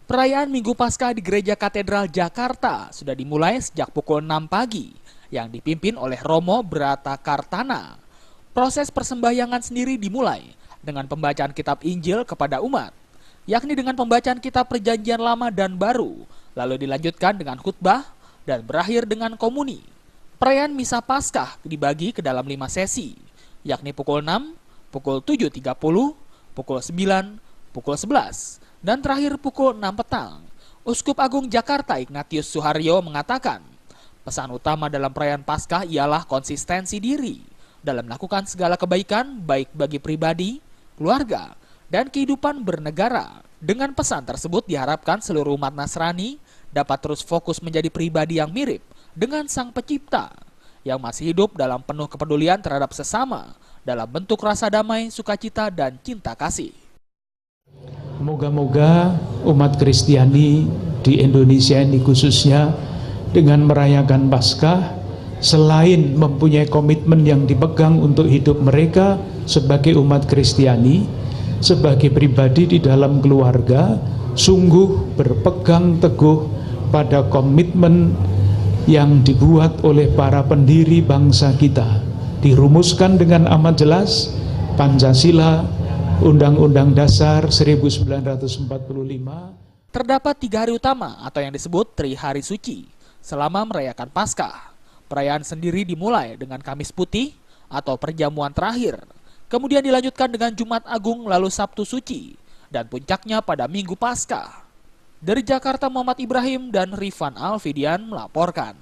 Perayaan Minggu Paskah di Gereja Katedral Jakarta sudah dimulai sejak pukul 6 pagi yang dipimpin oleh Romo Brata Kartana. Proses persembahyangan sendiri dimulai dengan pembacaan kitab Injil kepada umat, yakni dengan pembacaan kitab Perjanjian Lama dan Baru, lalu dilanjutkan dengan khutbah dan berakhir dengan komuni. Perayaan Misa Paskah dibagi ke dalam 5 sesi, yakni pukul 6, pukul 7.30, pukul 9, pukul 11, dan terakhir pukul 6 petang. Uskup Agung Jakarta Ignatius Suharyo mengatakan, pesan utama dalam perayaan Paskah ialah konsistensi diri dalam melakukan segala kebaikan baik bagi pribadi, keluarga, dan kehidupan bernegara. Dengan pesan tersebut diharapkan seluruh umat Nasrani dapat terus fokus menjadi pribadi yang mirip dengan Sang Pencipta, yang masih hidup dalam penuh kepedulian terhadap sesama, dalam bentuk rasa damai, sukacita, dan cinta kasih. Moga-moga umat Kristiani di Indonesia ini khususnya dengan merayakan Paskah, selain mempunyai komitmen yang dipegang untuk hidup mereka sebagai umat Kristiani, sebagai pribadi di dalam keluarga, sungguh berpegang teguh pada komitmen yang dibuat oleh para pendiri bangsa kita, dirumuskan dengan amat jelas Pancasila, Undang-Undang Dasar 1945. Terdapat 3 hari utama atau yang disebut Trihari Suci selama merayakan Paskah. Perayaan sendiri dimulai dengan Kamis Putih atau perjamuan terakhir, kemudian dilanjutkan dengan Jumat Agung lalu Sabtu Suci, dan puncaknya pada Minggu Paskah. Dari Jakarta, Muhammad Ibrahim dan Rifan Alfidian melaporkan.